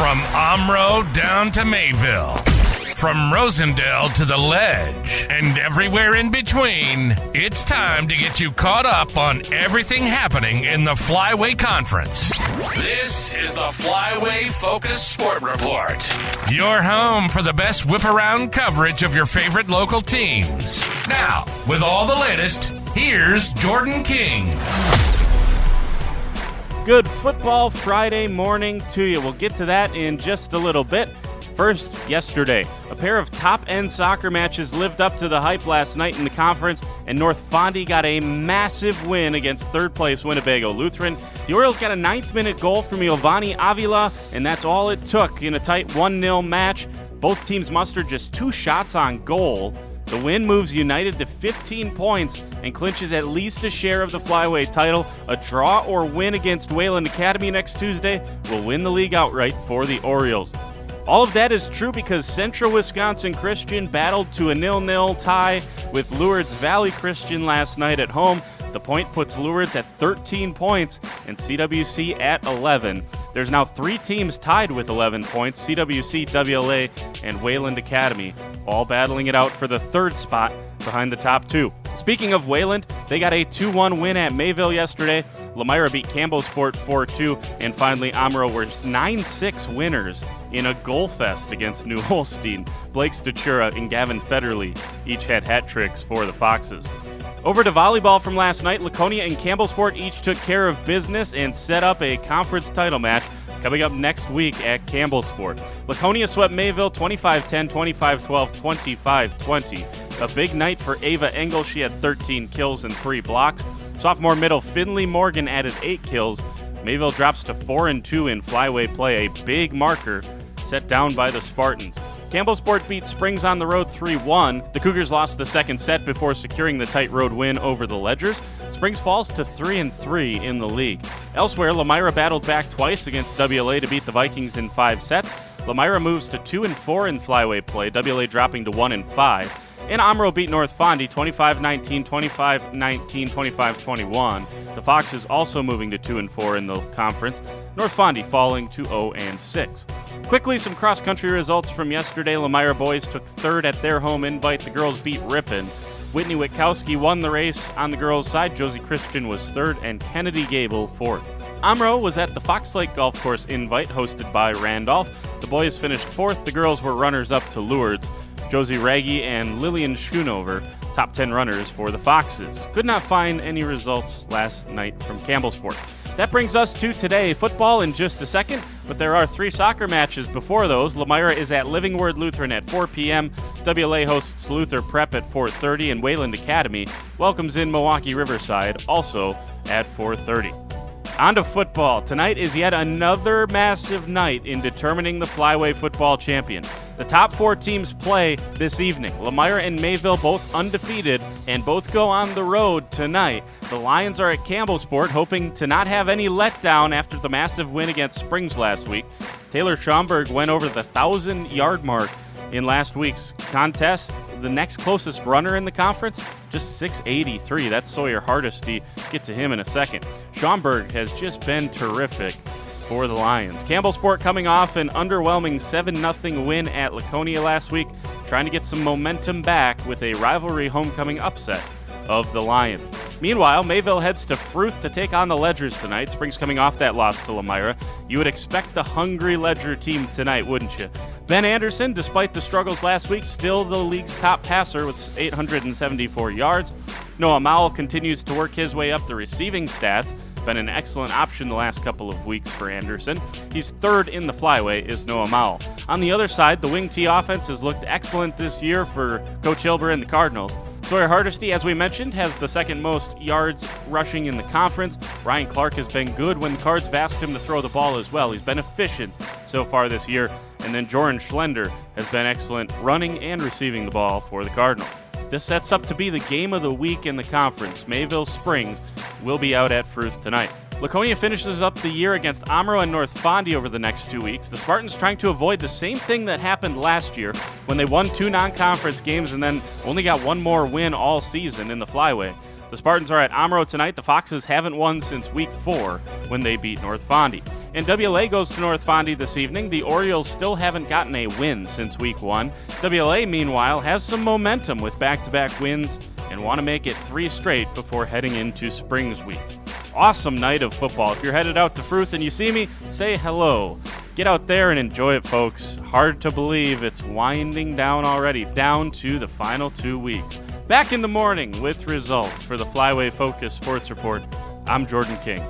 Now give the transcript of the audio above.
From Omro down to Mayville, from Rosendale to the Ledge, and everywhere in between, it's time to get you caught up on everything happening in the Flyway Conference. This is the Flyway Focus Sport Report, your home for the best whip-around coverage of your favorite local teams. Now, with all the latest, here's Jordan King. Good football Friday morning to you. We'll get to that in just a little bit. First, yesterday, a pair of top-end soccer matches lived up to the hype last night in the conference, and North Fondy got a massive win against third-place Winnebago Lutheran. The Orioles got a ninth-minute goal from Giovanni Avila, and that's all it took in a tight 1-0 match. Both teams mustered just 2 shots on goal. The win moves United to 15 points and clinches at least a share of the Flyway title. A draw or win against Wayland Academy next Tuesday will win the league outright for the Orioles. All of that is true because Central Wisconsin Christian battled to a 0-0 tie with Lourdes Valley Christian last night at home. The point puts Lourdes at 13 points and CWC at 11. There's now 3 teams tied with 11 points, CWC, WLA, and Wayland Academy, all battling it out for the third spot behind the top 2. Speaking of Wayland, they got a 2-1 win at Mayville yesterday. Lomira beat Campbellsport 4-2, and finally Omro were 9-6 winners in a goal fest against New Holstein. Blake Stachura and Gavin Federley each had hat tricks for the Foxes. Over to volleyball from last night, Laconia and Campbellsport each took care of business and set up a conference title match coming up next week at Campbellsport. Laconia swept Mayville 25-10, 25-12, 25-20. A big night for Ava Engel. She had 13 kills and 3 blocks. Sophomore middle Finley Morgan added 8 kills. Mayville drops to 4-2 in Flyway play, a big marker set down by the Spartans. Campbellsport beat Springs on the road 3-1. The Cougars lost the second set before securing the tight road win over the Ledgers. Springs falls to 3-3 in the league. Elsewhere, Lomira battled back twice against WLA to beat the Vikings in 5 sets. Lomira moves to 2-4 in Flyway play, WLA dropping to 1-5. And Omro beat North Fondy 25-19, 25-19, 25-21. The Foxes also moving to 2-4 in the conference. North Fondy falling to 0-6. Quickly, some cross-country results from yesterday. Lomira boys took third at their home invite. The girls beat Ripon. Whitney Witkowski won the race on the girls' side. Josie Christian was third, and Kennedy Gable fourth. Omro was at the Fox Lake Golf Course invite hosted by Randolph. The boys finished fourth. The girls were runners-up to Lourdes. Josie Raggy and Lillian Schoonover, top 10 runners for the Foxes. Could not find any results last night from Campbellsport. That brings us to today. Football in just a second, but there are 3 soccer matches before those. Lomira is at Living Word Lutheran at 4 p.m. WLA hosts Luther Prep at 4:30, and Wayland Academy welcomes in Milwaukee Riverside, also at 4:30. On to football. Tonight is yet another massive night in determining the Flyway football champion. The top 4 teams play this evening. Lomira and Mayville both undefeated and both go on the road tonight. The Lions are at Campbellsport, hoping to not have any letdown after the massive win against Springs last week. Taylor Schomburg went over the 1,000-yard mark in last week's contest. The next closest runner in the conference, just 683. That's Sawyer Hardesty. Get to him in a second. Schomburg has just been terrific for the Lions. Campbellsport coming off an underwhelming 7-0 win at Laconia last week, trying to get some momentum back with a rivalry homecoming upset of the Lions. Meanwhile, Mayville heads to Fruth to take on the Ledgers tonight. Springs coming off that loss to Lomira. You would expect the hungry Ledger team tonight, wouldn't you? Ben Anderson, despite the struggles last week, still the league's top passer with 874 yards. Noah Mowell continues to work his way up the receiving stats. Been an excellent option the last couple of weeks for Anderson. He's third in the Flyway is Noah Mowell. On the other side, the wing T offense has looked excellent this year for Coach Hilber and the Cardinals. Sawyer Hardesty, as we mentioned, has the second most yards rushing in the conference. Ryan Clark has been good when the Cards have asked him to throw the ball as well. He's been efficient so far this year. And then Joran Schlender has been excellent running and receiving the ball for the Cardinals. This sets up to be the game of the week in the conference. Mayville Springs will be out at Fruth tonight. Laconia finishes up the year against Omro and North Fondy over the next 2 weeks. The Spartans trying to avoid the same thing that happened last year when they won 2 non-conference games and then only got 1 more win all season in the Flyway. The Spartans are at Omro tonight. The Foxes haven't won since week 4 when they beat North Fondy. And WLA goes to North Fondy this evening. The Orioles still haven't gotten a win since week 1. WLA, meanwhile, has some momentum with back-to-back wins and want to make it 3 straight before heading into Springs week. Awesome night of football. If you're headed out to Fruth and you see me, say hello. Get out there and enjoy it, folks. Hard to believe it's winding down already, down to the final 2 weeks. Back in the morning with results for the Flyway Focus Sports Report. I'm Jordan King.